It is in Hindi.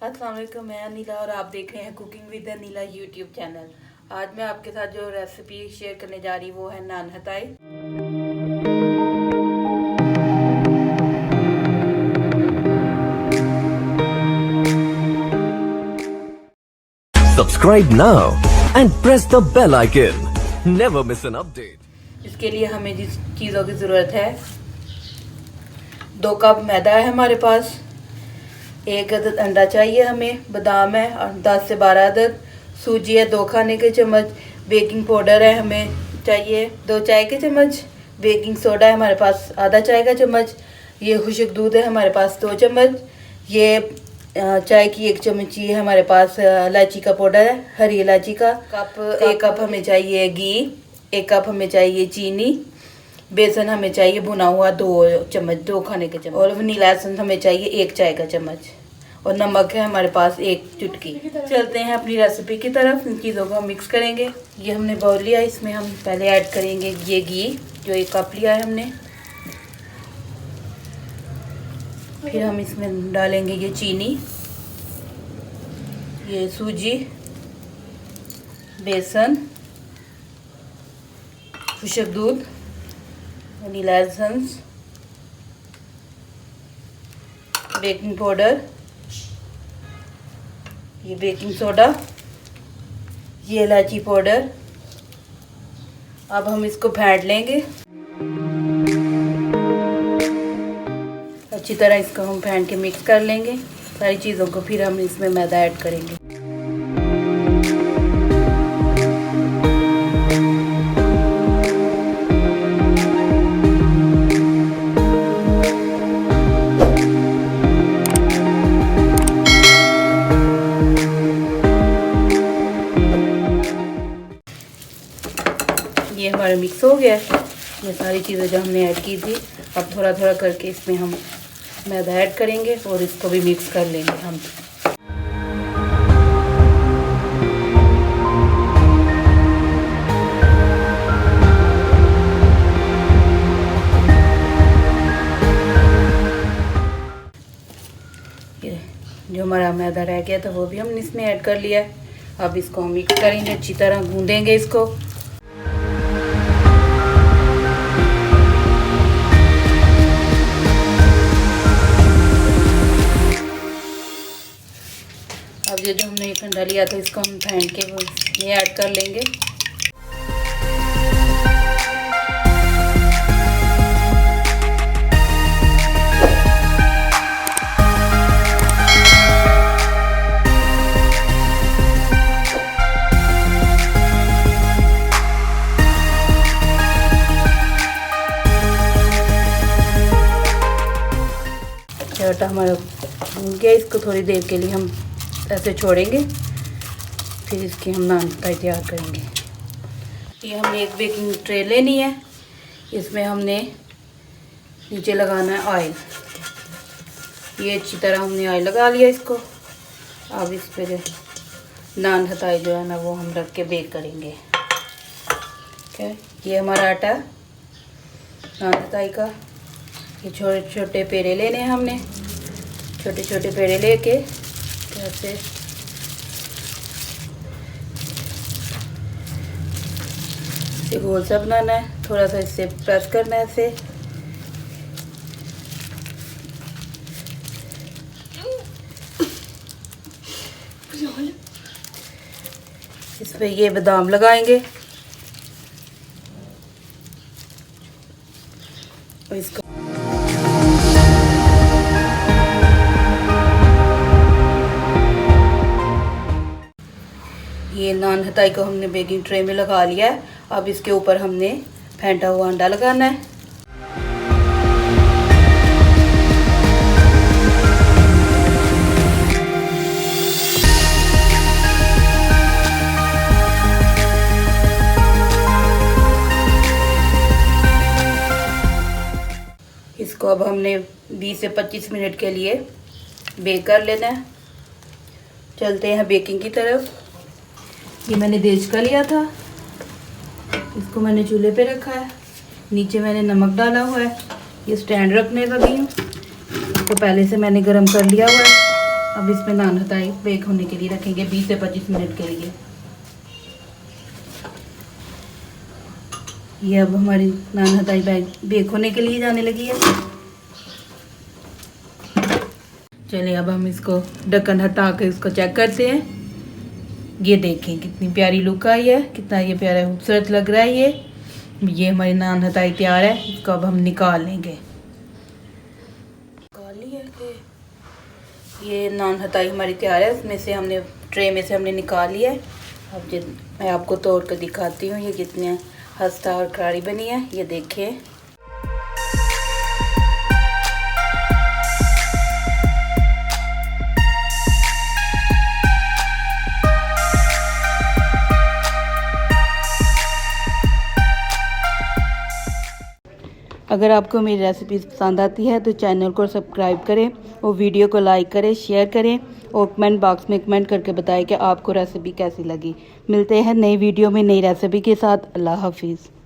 अस्सलाम वालेकुम, मैं अनीला और आप देख रहे हैं cooking with Anila YouTube channel. आज मैं आपके साथ जो रेसिपी शेयर करने जा रही वो है नान हताई। Subscribe now and press the bell icon. Never miss an update. इसके लिए हमें जिस चीज़ों की ज़रूरत है, 2 कप मैदा है हमारे पास, 1 अदद अंडा चाहिए हमें, बादाम है और 10 से 12 अदद, सूजी है 2 खाने के चम्मच, बेकिंग पाउडर है हमें चाहिए 2 चाय के चम्मच, बेकिंग सोडा है हमारे पास आधा चाय का चम्मच, ये खुशक दूध है हमारे पास 2 चम्मच, ये चाय की 1 चम्मच है हमारे पास इलायची का पाउडर है, हरी इलायची का। 1 कप हमें चाहिए घी, 1 कप हमें चाहिए चीनी, बेसन हमें चाहिए भुना हुआ 2 चम्मच 2 खाने के चम्मच, और वनीला एसेंस हमें चाहिए 1 चाय का चम्मच, और नमक है हमारे पास 1 चुटकी। चलते हैं अपनी रेसिपी की तरफ। इन चीज़ों को हम मिक्स करेंगे। ये हमने बाउल लिया, इसमें हम पहले ऐड करेंगे ये घी जो 1 कप लिया है हमने, फिर हम इसमें डालेंगे ये चीनी, ये सूजी, बेसन, खुशक दूध, वनीला एसेंस, बेकिंग पाउडर, ये बेकिंग सोडा, ये इलायची पाउडर। अब हम इसको फेंट लेंगे अच्छी तरह। इसको हम फेंट के मिक्स कर लेंगे सारी चीज़ों को, फिर हम इसमें मैदा ऐड करेंगे। ये हमारा मिक्स हो गया है, ये सारी चीज़ें जो हमने ऐड की थी। अब थोड़ा थोड़ा करके इसमें हम मैदा ऐड करेंगे और इसको भी मिक्स कर लेंगे हम। ये जो हमारा मैदा रह गया था वो भी हमने इसमें ऐड कर लिया है। अब इसको हम मिक्स करेंगे, अच्छी तरह गूंदेंगे इसको। अब ये जो हमने एक अंडा लिया था इसको हम फेंट के वो इसमें ऐड कर लेंगे। आटा हमारा भून गया, इसको थोड़ी देर के लिए हम ऐसे छोड़ेंगे, फिर इसकी हम नान तैयार करेंगे। ये हमने एक बेकिंग ट्रे लेनी है, इसमें हमने नीचे लगाना है ऑयल। ये अच्छी तरह हमने ऑयल लगा लिया इसको। अब इस पर नान हताई जो है ना वो हम रख के बेक करेंगे। ठीक है, ये हमारा आटा नान हताई का। ये छोटे छोटे पेड़े लेने हैं हमने, छोटे छोटे पेड़े लेके ऐसे गोल सा बनाना है, थोड़ा सा इससे प्रेस करना है ऐसे। इस पे ये बादाम लगाएंगे और इसको ये नान हताई को हमने बेकिंग ट्रे में लगा लिया है। अब इसके ऊपर हमने फेंटा हुआ अंडा लगाना है। इसको अब हमने 20 से 25 मिनट के लिए बेक कर लेना है। चलते हैं बेकिंग की तरफ। ये मैंने देज का लिया था, इसको मैंने चूल्हे पे रखा है, नीचे मैंने नमक डाला हुआ है, ये स्टैंड रखने लगी हूँ, इसको पहले से मैंने गरम कर लिया हुआ है। अब इसमें नान हताई बेक होने के लिए रखेंगे 20 से 25 मिनट के लिए। ये अब हमारी नान हताई बेक होने के लिए जाने लगी है। चलिए अब हम इसको ढक्कन हटा के इसको चेक करते हैं। ये देखें कितनी प्यारी लुक आई है, कितना ये प्यारा खूबसूरत लग रहा है। ये हमारी नान हताई तैयार है। इसको अब हम निकाल लेंगे। निकाल लिया ये नान हताई हमारी तैयार है। उसमें से हमने ट्रे में से हमने निकाल लिया है। अब मैं आपको तोड़ कर दिखाती हूँ ये कितनी खस्ता और करारी बनी है। ये देखिए अगर आपको मेरी रेसिपी पसंद आती है तो चैनल को सब्सक्राइब करें और वीडियो को लाइक करें, शेयर करें और कमेंट बॉक्स में कमेंट करके बताएं कि आपको रेसिपी कैसी लगी। मिलते हैं नई वीडियो में नई रेसिपी के साथ। अल्लाह हाफिज़।